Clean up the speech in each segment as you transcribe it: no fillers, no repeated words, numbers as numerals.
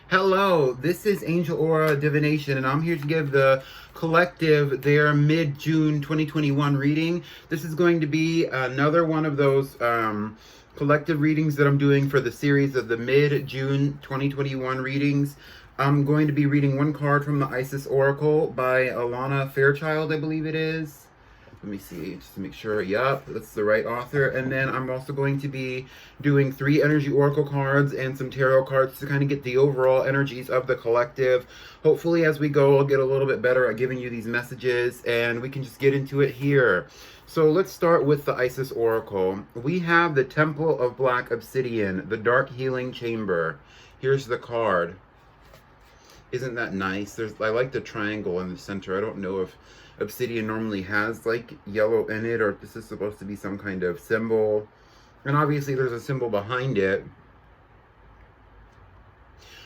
Hello, this is Angel Aura Divination, and I'm here to give the collective their mid-June 2021 reading. This is going to be another one of those collective readings that I'm doing for the series of the mid-June 2021 readings. I'm going to be reading one card from the Isis Oracle by Alana Fairchild, I believe it is. Let me see, just to make sure. Yup, that's the right author. And then I'm also going to be doing 3 energy oracle cards and some tarot cards to kind of get the overall energies of the collective. Hopefully, as we go, I'll get a little bit better at giving you these messages, and we can just get into it here. So let's start with the Isis Oracle. We have the Temple of Black Obsidian, the Dark Healing Chamber. Here's the card. Isn't that nice? I like the triangle in the center. I don't know if obsidian normally has like yellow in it, or if this is supposed to be some kind of symbol. And obviously there's a symbol behind it.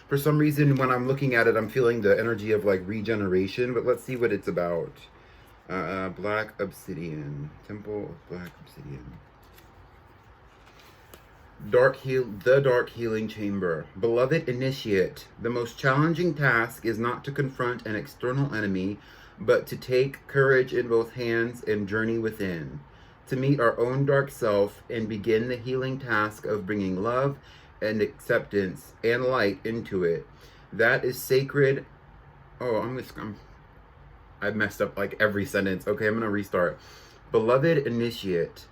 For some reason, when I'm looking at it, I'm feeling the energy of like regeneration, but let's see what it's about. Black Obsidian. Temple of Black Obsidian. The Dark Healing Chamber. Beloved Initiate, the most challenging task is not to confront an external enemy, but to take courage in both hands and journey within, to meet our own dark self and begin the healing task of bringing love and acceptance and light into it. That is sacred. Oh, I've messed up like every sentence. Okay, I'm gonna restart. Beloved Initiate,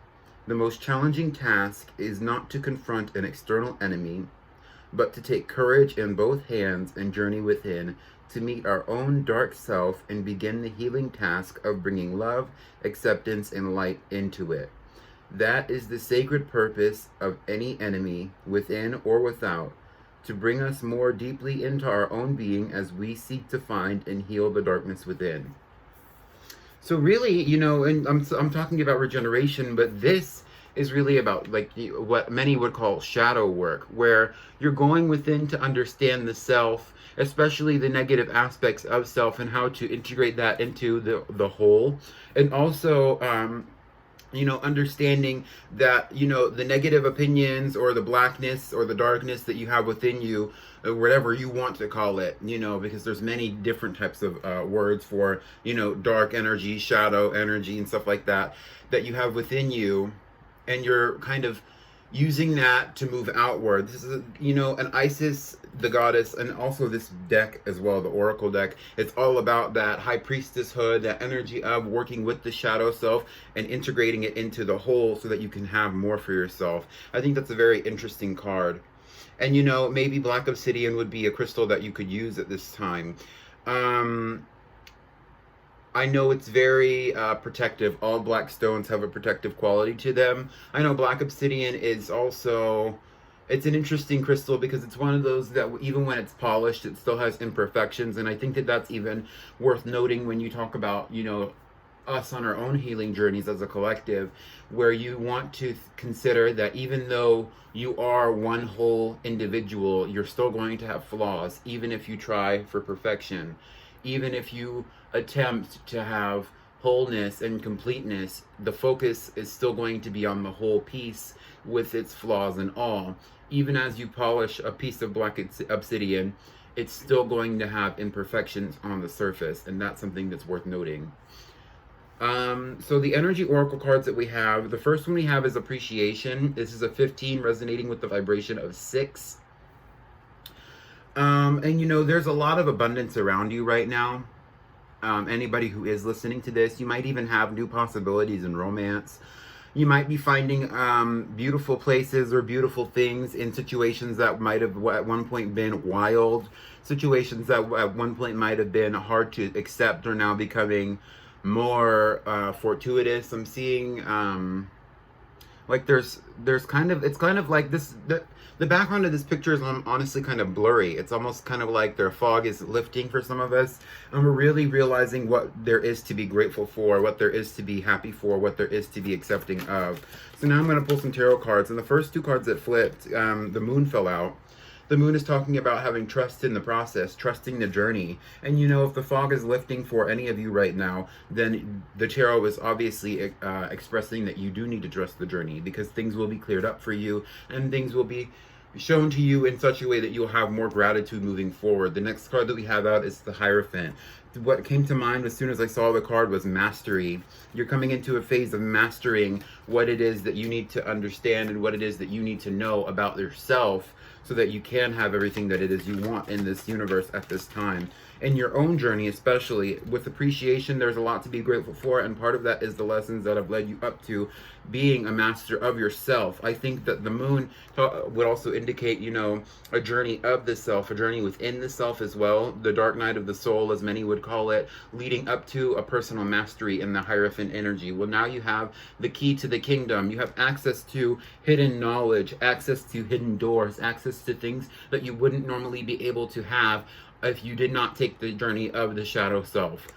the most challenging task is not to confront an external enemy, but to take courage in both hands and journey within, to meet our own dark self and begin the healing task of bringing love, acceptance, and light into it. That is the sacred purpose of any enemy, within or without, to bring us more deeply into our own being as we seek to find and heal the darkness within. So really, and I'm talking about regeneration, but this is really about like what many would call shadow work, where you're going within to understand the self, especially the negative aspects of self, and how to integrate that into the whole. And also understanding that the negative opinions or the blackness or the darkness that you have within you, or whatever you want to call it, because there's many different types of words for dark energy, shadow energy, and stuff like that you have within you, and you're kind of using that to move outward. This is an Isis, the goddess, and also this deck as well, the Oracle deck. It's all about that high priestesshood, that energy of working with the shadow self and integrating it into the whole so that you can have more for yourself. I think that's a very interesting card. And maybe Black Obsidian would be a crystal that you could use at this time. I know it's very protective. All black stones have a protective quality to them. I know Black Obsidian is also, it's an interesting crystal because it's one of those that even when it's polished, it still has imperfections. And I think that that's even worth noting when you talk about, us on our own healing journeys as a collective, where you want to consider that even though you are one whole individual, you're still going to have flaws, even if you try for perfection. Even if you attempt to have wholeness and completeness, the focus is still going to be on the whole piece with its flaws and all. Even as you polish a piece of black obsidian, it's still going to have imperfections on the surface, and that's something that's worth noting. So the energy oracle cards that we have, the first one we have is Appreciation. This is a 15, resonating with the vibration of 6. And there's a lot of abundance around you right now. Anybody who is listening to this, you might even have new possibilities in romance. You might be finding beautiful places or beautiful things in situations that might have at one point been wild. Situations that at one point might have been hard to accept are now becoming more fortuitous. I'm seeing like there's kind of, it's kind of like this, the background of this picture is honestly kind of blurry. It's almost kind of like their fog is lifting for some of us, and we're really realizing what there is to be grateful for, what there is to be happy for, what there is to be accepting of. So now I'm going to pull some tarot cards, and the first 2 cards that flipped, the moon fell out. The moon is talking about having trust in the process, trusting the journey. And if the fog is lifting for any of you right now, then the tarot is obviously expressing that you do need to trust the journey, because things will be cleared up for you, and things will be shown to you in such a way that you'll have more gratitude moving forward. The next card that we have out is the Hierophant. What came to mind as soon as I saw the card was mastery. You're coming into a phase of mastering what it is that you need to understand and what it is that you need to know about yourself so that you can have everything that it is you want in this universe at this time. In your own journey, especially with appreciation, there's a lot to be grateful for, and part of that is the lessons that have led you up to being a master of yourself. I think that the moon would also indicate, a journey of the self, a journey within the self as well, the dark night of the soul, as many would call it, leading up to a personal mastery in the Hierophant energy. Well, now you have the key to the kingdom. You have access to hidden knowledge, access to hidden doors, access to things that you wouldn't normally be able to have if you did not take the journey of the shadow self.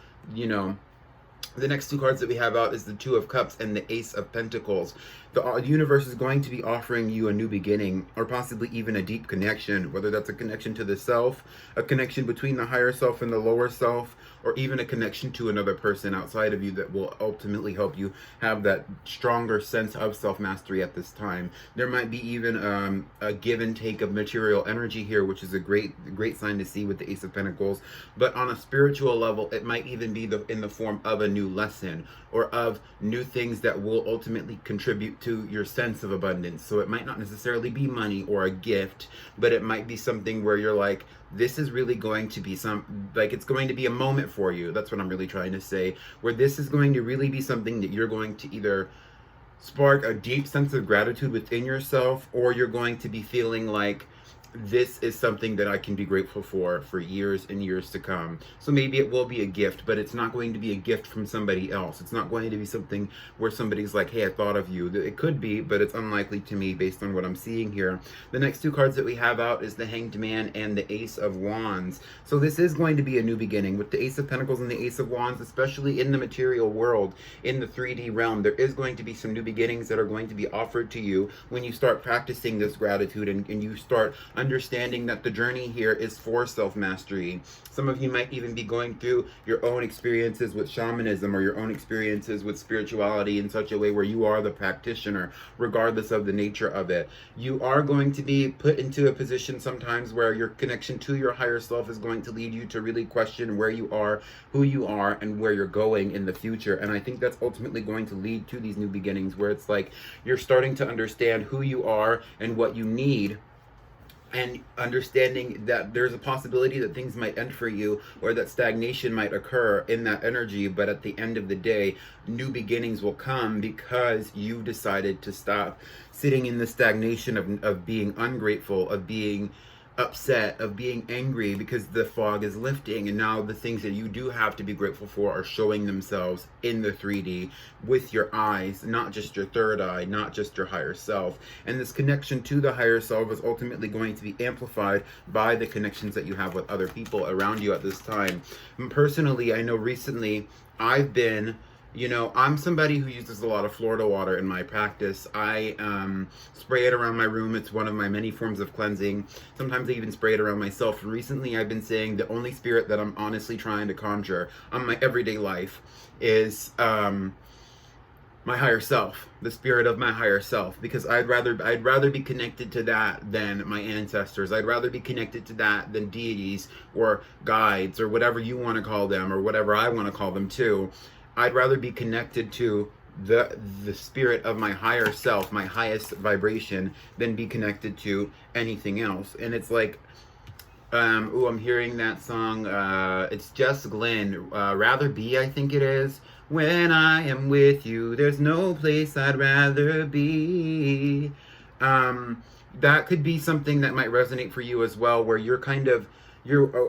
The next two cards that we have out is the Two of Cups and the Ace of Pentacles. The universe is going to be offering you a new beginning, or possibly even a deep connection, whether that's a connection to the self, a connection between the higher self and the lower self, or even a connection to another person outside of you that will ultimately help you have that stronger sense of self-mastery at this time. There might be even a give and take of material energy here, which is a great sign to see with the Ace of Pentacles. But on a spiritual level, it might even be in the form of a new lesson or of new things that will ultimately contribute to your sense of abundance. So it might not necessarily be money or a gift, but it might be something where you're like, this is really going to be it's going to be a moment for you. That's what I'm really trying to say, where this is going to really be something that you're going to either spark a deep sense of gratitude within yourself, or you're going to be feeling like this is something that I can be grateful for years and years to come. So maybe it will be a gift, but it's not going to be a gift from somebody else. It's not going to be something where somebody's like, hey, I thought of you. It could be, but it's unlikely to me based on what I'm seeing here. The next two cards that we have out is the Hanged Man and the Ace of Wands. So this is going to be a new beginning with the Ace of Pentacles and the Ace of Wands, especially in the material world, in the 3D realm. There is going to be some new beginnings that are going to be offered to you when you start practicing this gratitude and you start understanding that the journey here is for self-mastery. Some of you might even be going through your own experiences with shamanism or your own experiences with spirituality in such a way where you are the practitioner, regardless of the nature of it. You are going to be put into a position sometimes where your connection to your higher self is going to lead you to really question where you are, who you are, and where you're going in the future. And I think that's ultimately going to lead to these new beginnings where it's like you're starting to understand who you are and what you need, and understanding that there's a possibility that things might end for you or that stagnation might occur in that energy, but at the end of the day, new beginnings will come because you decided to stop sitting in the stagnation of being ungrateful, of being upset, of being angry, because the fog is lifting, and now the things that you do have to be grateful for are showing themselves in the 3D with your eyes, not just your third eye, not just your higher self. And this connection to the higher self is ultimately going to be amplified by the connections that you have with other people around you at this time. And personally, I know recently I've been I'm somebody who uses a lot of Florida water in my practice. I spray it around my room. It's one of my many forms of cleansing. Sometimes I even spray it around myself. And recently I've been saying the only spirit that I'm honestly trying to conjure on my everyday life is my higher self, the spirit of my higher self, because I'd rather be connected to that than my ancestors. I'd rather be connected to that than deities or guides or whatever you want to call them or whatever I want to call them too. I'd rather be connected to the spirit of my higher self, my highest vibration, than be connected to anything else. And it's like, I'm hearing that song. It's Jess Glynn, Rather Be, I think it is. When I am with you, there's no place I'd rather be. That could be something that might resonate for you as well, where you're kind of,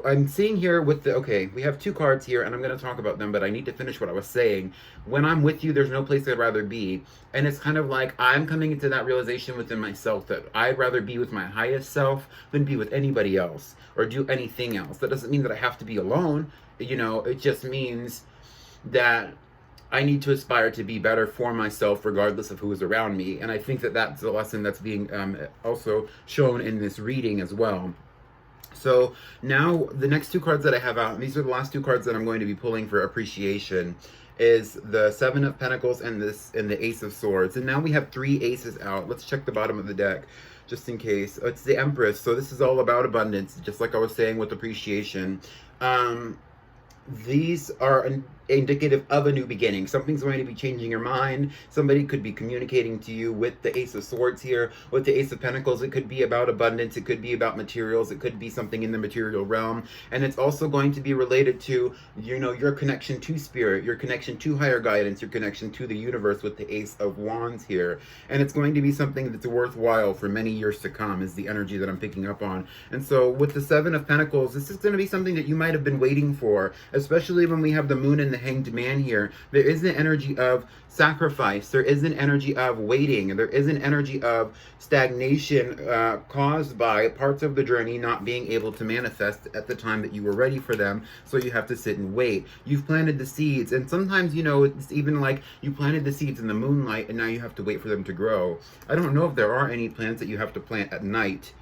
I'm seeing here with we have two cards here and I'm going to talk about them, but I need to finish what I was saying. When I'm with you, there's no place I'd rather be. And it's kind of like I'm coming into that realization within myself that I'd rather be with my highest self than be with anybody else or do anything else. That doesn't mean that I have to be alone. It just means that I need to aspire to be better for myself regardless of who is around me. And I think that that's a lesson that's being also shown in this reading as well. So now the next two cards that I have out, and these are the last two cards that I'm going to be pulling for appreciation, is the Seven of Pentacles and the Ace of Swords. And now we have three aces out. Let's check the bottom of the deck. just in case. It's the Empress, so this is all about abundance, just like I was saying with appreciation. These are indicative of a new beginning. Something's going to be changing your mind. Somebody could be communicating to you with the Ace of Swords here, with the Ace of Pentacles. It could be about abundance. It could be about materials. It could be something in the material realm. And it's also going to be related to, you know, your connection to spirit, your connection to higher guidance, your connection to the universe with the Ace of Wands here. And it's going to be something that's worthwhile for many years to come, is the energy that I'm picking up on. And so with the Seven of Pentacles, this is going to be something that you might have been waiting for, especially when we have the Moon and the Hanged Man here. There is an energy of sacrifice. There is an energy of waiting. There is an energy of stagnation caused by parts of the journey not being able to manifest at the time that you were ready for them. So you have to sit and wait. You've planted the seeds, and sometimes, you know, it's even like you planted the seeds in the moonlight and now you have to wait for them to grow. I don't know if there are any plants that you have to plant at night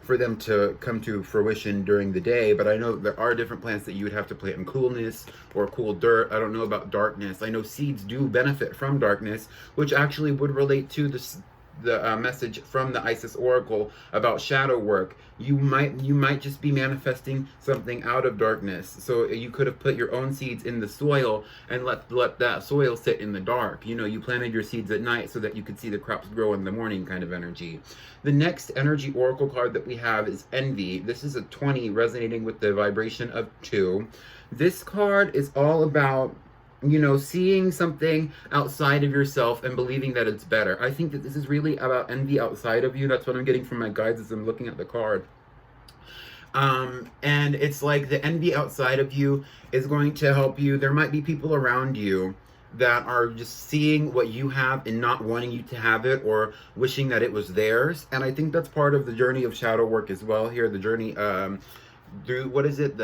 for them to come to fruition during the day, but I know there are different plants that you would have to plant in coolness or cool dirt. I don't know about darkness. I know seeds do benefit from darkness, which actually would relate to the message from the Isis Oracle about shadow work. You might just be manifesting something out of darkness. So you could have put your own seeds in the soil and let that soil sit in the dark. You know, you planted your seeds at night so that you could see the crops grow in the morning, kind of energy. The next energy oracle card that we have is Envy. This is a 20, resonating with the vibration of 2. This card is all about, you know, seeing something outside of yourself and believing that it's better. I think that this is really about envy outside of you. That's what I'm getting from my guides as I'm looking at the card. And it's like the envy outside of you is going to help you. There might be people around you that are just seeing what you have and not wanting you to have it, or wishing that it was theirs. And I think that's part of the journey of shadow work as well here. The journey through, what is it?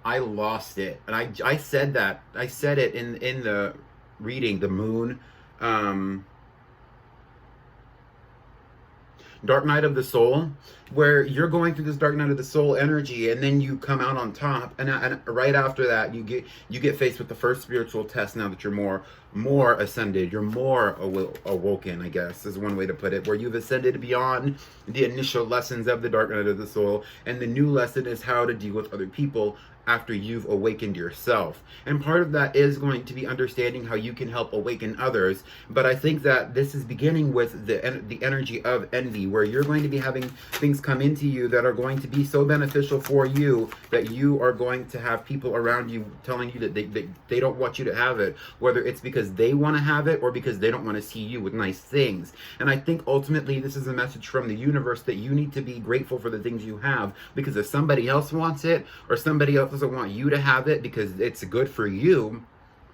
I lost it, and I said that. I said it in the reading, the moon. Dark night of the soul, where you're going through this dark night of the soul energy, and then you come out on top, and right after that you get faced with the first spiritual test. Now that you're more ascended, you're more awoken, I guess is one way to put it, where you've ascended beyond the initial lessons of the dark night of the soul, and the new lesson is how to deal with other people after you've awakened yourself. And part of that is going to be understanding how you can help awaken others. But I think that this is beginning with the energy of envy, where you're going to be having things come into you that are going to be so beneficial for you that you are going to have people around you telling you that they don't want you to have it, whether it's because they want to have it or because they don't want to see you with nice things. And I think ultimately this is a message from the universe that you need to be grateful for the things you have, because if somebody else wants it, or somebody else doesn't want you to have it because it's good for you,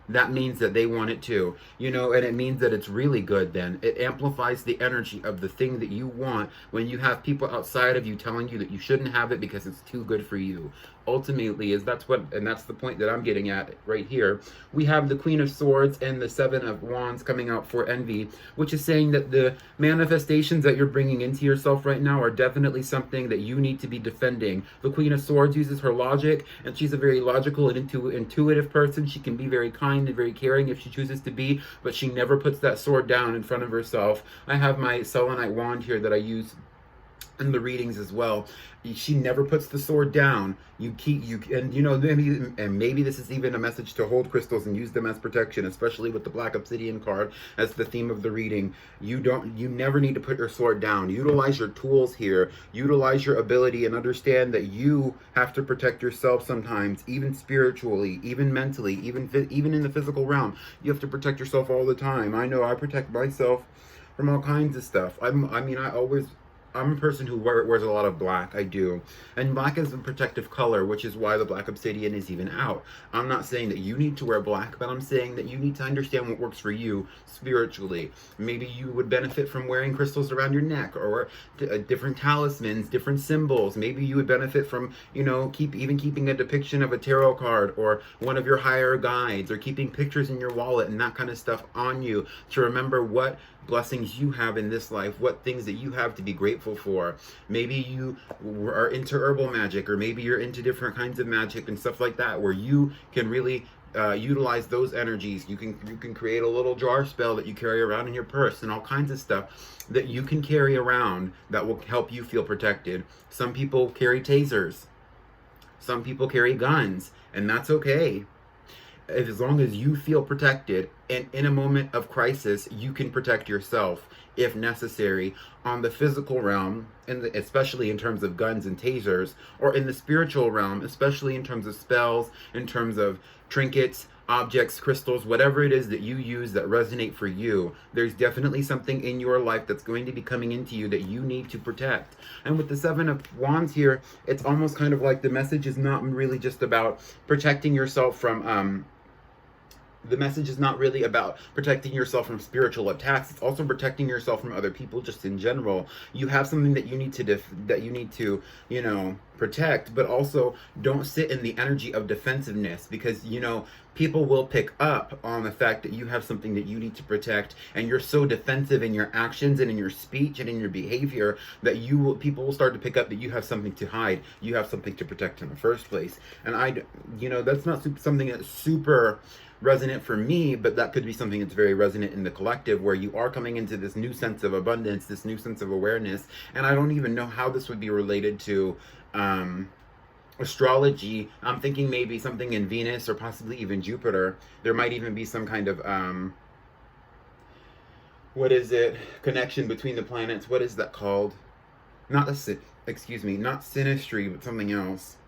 that means that they want it too, you know, and it means that it's really good. Then it amplifies the energy of the thing that you want when you have people outside of you telling you that you shouldn't have it because it's too good for you. Ultimately, that's the point that I'm getting at right here. We have the Queen of Swords and the Seven of Wands coming out for envy, which is saying that the manifestations that you're bringing into yourself right now are definitely something that you need to be defending. The Queen of Swords uses her logic, and she's a very logical and intuitive person. She can be very kind and very caring if she chooses to be, but she never puts that sword down in front of herself. I have my selenite wand here that I use in the readings as well. She never puts the sword down. Maybe this is even a message to hold crystals and use them as protection, especially with the black obsidian card as the theme of the reading. You never need to put your sword down. Utilize your tools here. Utilize your ability, and understand that you have to protect yourself sometimes, even spiritually, even mentally, even in the physical realm. You have to protect yourself all the time. I know I protect myself from all kinds of stuff. I'm a person who wears a lot of black. I do. And black is a protective color, which is why the black obsidian is even out. I'm not saying that you need to wear black, but I'm saying that you need to understand what works for you spiritually. Maybe you would benefit from wearing crystals around your neck, or different talismans, different symbols. Maybe you would benefit from, keeping a depiction of a tarot card or one of your higher guides, or keeping pictures in your wallet and that kind of stuff on you to remember what blessings you have in this life, what things that you have to be grateful for. Maybe you are into herbal magic, or maybe you're into different kinds of magic and stuff like that, where you can really utilize those energies. You can create a little jar spell that you carry around in your purse, and all kinds of stuff that you can carry around that will help you feel protected. Some people carry tasers, some people carry guns, and that's okay. As long as you feel protected, and in a moment of crisis you can protect yourself if necessary, on the physical realm, and especially in terms of guns and tasers, or in the spiritual realm, especially in terms of spells, in terms of trinkets, objects, crystals, whatever it is that you use that resonate for you. There's definitely something in your life that's going to be coming into you that you need to protect. And with the Seven of Wands here, it's almost kind of like the message is not really just about protecting yourself from the message is not really about protecting yourself from spiritual attacks. It's also protecting yourself from other people just in general. You have something that you need to protect, but also don't sit in the energy of defensiveness, because people will pick up on the fact that you have something that you need to protect, and you're so defensive in your actions and in your speech and in your behavior that people will start to pick up that you have something to hide. You have something to protect in the first place. And that's not something that's super resonant for me, but that could be something that's very resonant in the collective, where you are coming into this new sense of abundance, this new sense of awareness. And I don't even know how this would be related to astrology. I'm thinking maybe something in Venus, or possibly even Jupiter. There might even be some kind of connection between the planets. What is that called? Not synastry, but something else.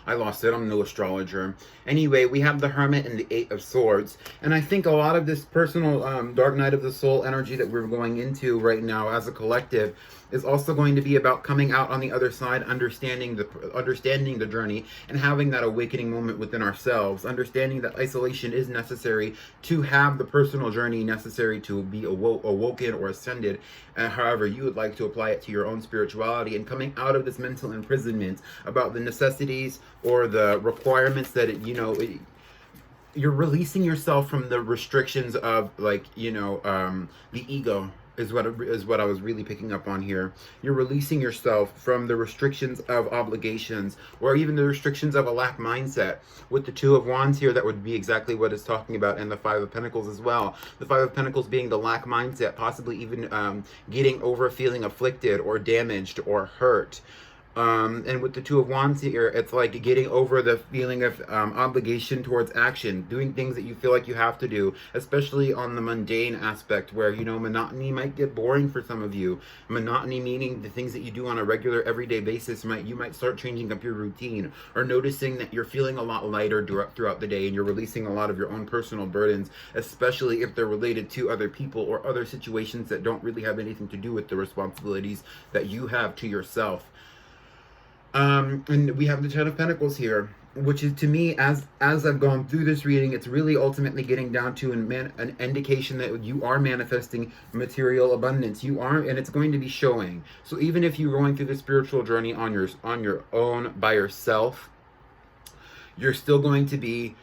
I lost it. I'm no astrologer. Anyway, we have the Hermit and the Eight of Swords. And I think a lot of this personal dark night of the soul energy that we're going into right now as a collective is also going to be about coming out on the other side, understanding the journey, and having that awakening moment within ourselves, understanding that isolation is necessary to have the personal journey necessary to be awoken or ascended, however you would like to apply it to your own spirituality, and coming out of this mental imprisonment about the necessities or the requirements that you're releasing yourself from the restrictions of the ego is what I was really picking up on here. You're releasing yourself from the restrictions of obligations, or even the restrictions of a lack mindset. With the Two of Wands here, that would be exactly what it's talking about, and the Five of Pentacles as well. The Five of Pentacles being the lack mindset, possibly even getting over feeling afflicted or damaged or hurt. And with the Two of Wands here, it's like getting over the feeling of obligation towards action, doing things that you feel like you have to do, especially on the mundane aspect, where, monotony might get boring for some of you. Monotony meaning the things that you do on a regular, everyday basis, you might start changing up your routine, or noticing that you're feeling a lot lighter throughout the day, and you're releasing a lot of your own personal burdens, especially if they're related to other people or other situations that don't really have anything to do with the responsibilities that you have to yourself. And we have the Ten of Pentacles here, which is, to me, as I've gone through this reading, it's really ultimately getting down to an indication that you are manifesting material abundance. You are, and it's going to be showing. So even if you're going through the spiritual journey on your own by yourself, you're still going to be.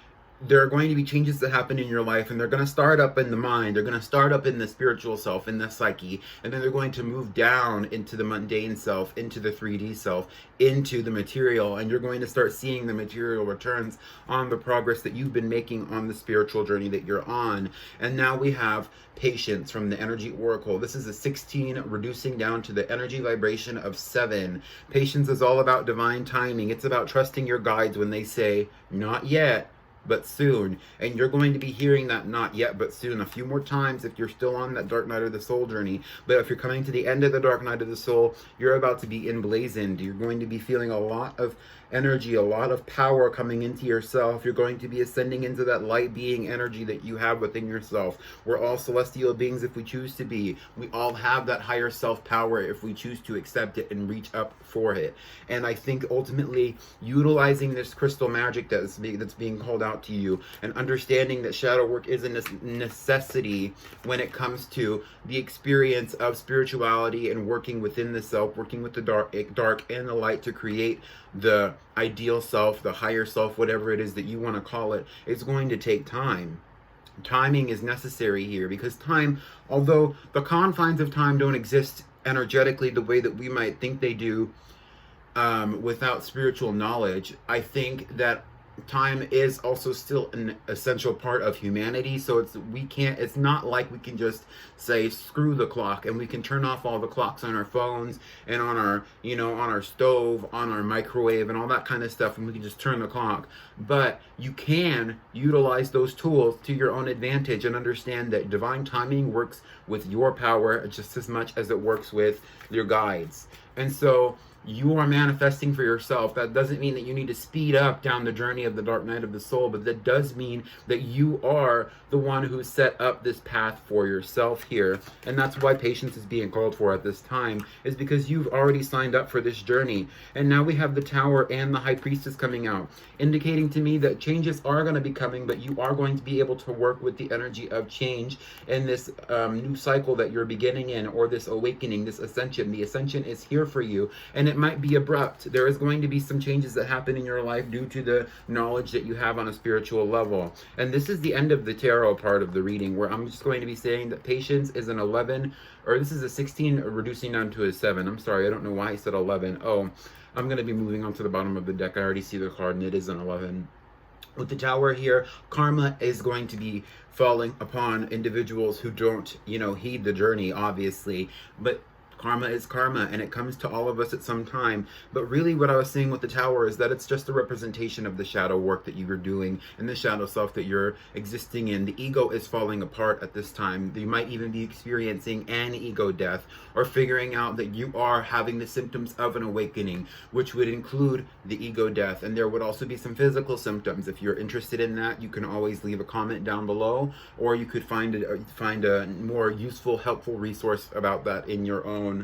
There are going to be changes that happen in your life, and they're going to start up in the mind, they're going to start up in the spiritual self, in the psyche, and then they're going to move down into the mundane self, into the 3D self, into the material, and you're going to start seeing the material returns on the progress that you've been making on the spiritual journey that you're on. And now we have Patience from the Energy Oracle. This is a 16, reducing down to the energy vibration of 7. Patience is all about divine timing. It's about trusting your guides when they say, not yet, but soon. And you're going to be hearing that not yet but soon a few more times if you're still on that dark night of the soul journey. But if you're coming to the end of the dark night of the soul, you're about to be emblazoned. You're going to be feeling a lot of energy, a lot of power coming into yourself. You're going to be ascending into that light being energy that you have within yourself. We're all celestial beings if we choose to be. We all have that higher self power if we choose to accept it and reach up for it. And I think ultimately utilizing this crystal magic that's being called out to you, and understanding that shadow work is a necessity when it comes to the experience of spirituality and working within the self, working with the dark and the light to create the ideal self, the higher self, whatever it is that you want to call it. It's going to take time. Timing is necessary here, because time, although the confines of time don't exist energetically the way that we might think they do, without spiritual knowledge. I think that time is also still an essential part of humanity, so it's not like we can just say screw the clock and we can turn off all the clocks on our phones and on our, on our stove, on our microwave and all that kind of stuff, and we can just turn the clock. But you can utilize those tools to your own advantage and understand that divine timing works with your power just as much as it works with your guides. And so you are manifesting for yourself. That doesn't mean that you need to speed up down the journey of the dark night of the soul, but that does mean that you are the one who set up this path for yourself here. And that's why patience is being called for at this time, is because you've already signed up for this journey. And now we have the Tower and the High Priestess coming out, indicating to me that changes are going to be coming, but you are going to be able to work with the energy of change in this new cycle that you're beginning in, or this awakening, this ascension. The ascension is here for you, and it might be abrupt. There is going to be some changes that happen in your life due to the knowledge that you have on a spiritual level. And this is the end of the tarot part of the reading, where I'm just going to be saying that patience is an 11, or this is a 16 reducing down to a 7. I'm sorry, I don't know why I said 11. Oh, I'm going to be moving on to the bottom of the deck. I already see the card, and it is an 11. With the Tower here, karma is going to be falling upon individuals who don't, heed the journey, obviously. But karma is karma, and it comes to all of us at some time. But really what I was saying with the Tower is that it's just a representation of the shadow work that you are doing and the shadow self that you're existing in. The ego is falling apart at this time. You might even be experiencing an ego death, or figuring out that you are having the symptoms of an awakening, which would include the ego death. And there would also be some physical symptoms. If you're interested in that, you can always leave a comment down below, or you could find a more useful, helpful resource about that in your own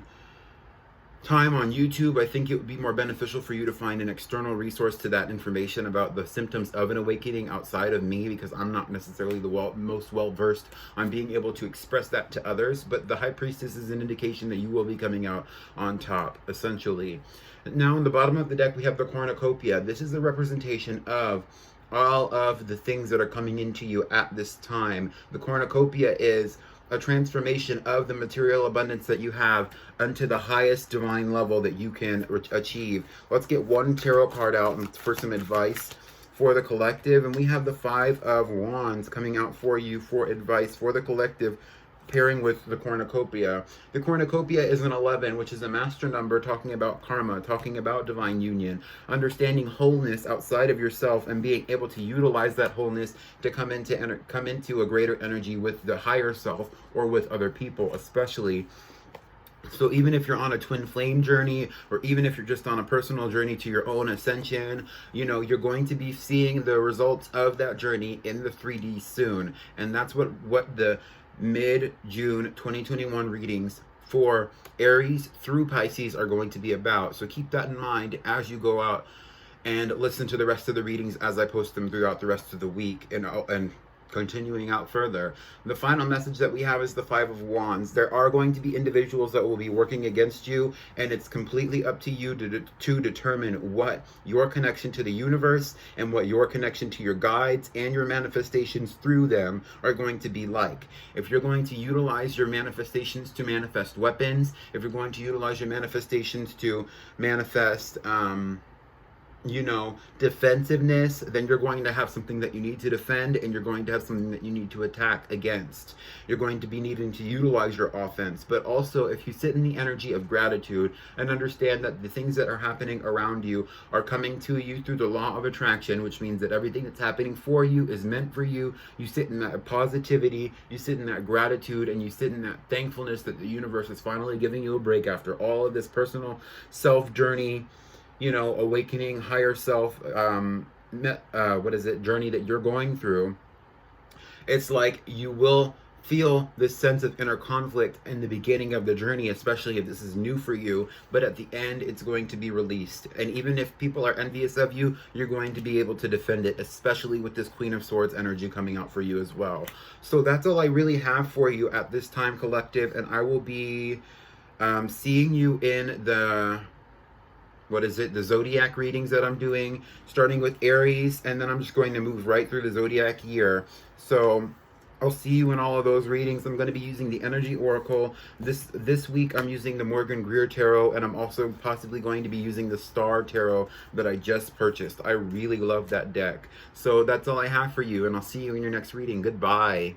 time on YouTube. I think it would be more beneficial for you to find an external resource to that information about the symptoms of an awakening outside of me, because I'm not necessarily the most well-versed on being able to express that to others. But the High Priestess is an indication that you will be coming out on top, essentially. Now, on the bottom of the deck, we have the Cornucopia. This is the representation of all of the things that are coming into you at this time. The Cornucopia is a transformation of the material abundance that you have unto the highest divine level that you can achieve. Let's get one tarot card out for some advice for the collective. And we have the Five of Wands coming out for you for advice for the collective, pairing with the Cornucopia. The Cornucopia is an 11, which is a master number, talking about karma, talking about divine union, understanding wholeness outside of yourself, and being able to utilize that wholeness to come into a greater energy with the higher self, or with other people especially. So even if you're on a twin flame journey, or even if you're just on a personal journey to your own ascension, you're going to be seeing the results of that journey in the 3D soon. And that's what the mid-June 2021 readings for Aries through Pisces are going to be about. So keep that in mind as you go out and listen to the rest of the readings as I post them throughout the rest of the week, and continuing out further. The final message that we have is the Five of Wands. There are going to be individuals that will be working against you, and it's completely up to you to determine what your connection to the universe and what your connection to your guides and your manifestations through them are going to be like. If you're going to utilize your manifestations to manifest weapons, if you're going to utilize your manifestations to manifest defensiveness, then you're going to have something that you need to defend, and you're going to have something that you need to attack against. You're going to be needing to utilize your offense. But also, if you sit in the energy of gratitude and understand that the things that are happening around you are coming to you through the law of attraction, which means that everything that's happening for you is meant for you, you sit in that positivity, you sit in that gratitude, and you sit in that thankfulness that the universe is finally giving you a break after all of this personal self journey, awakening, higher self, journey that you're going through. It's like you will feel this sense of inner conflict in the beginning of the journey, especially if this is new for you, but at the end, it's going to be released. And even if people are envious of you, you're going to be able to defend it, especially with this Queen of Swords energy coming out for you as well. So that's all I really have for you at this time, collective, and I will be seeing you in the zodiac readings that I'm doing, starting with Aries, and then I'm just going to move right through the zodiac year. So I'll see you in all of those readings. I'm going to be using the Energy Oracle. This week I'm using the Morgan Greer Tarot, and I'm also possibly going to be using the Star Tarot that I just purchased. I really love that deck. So that's all I have for you, and I'll see you in your next reading. Goodbye.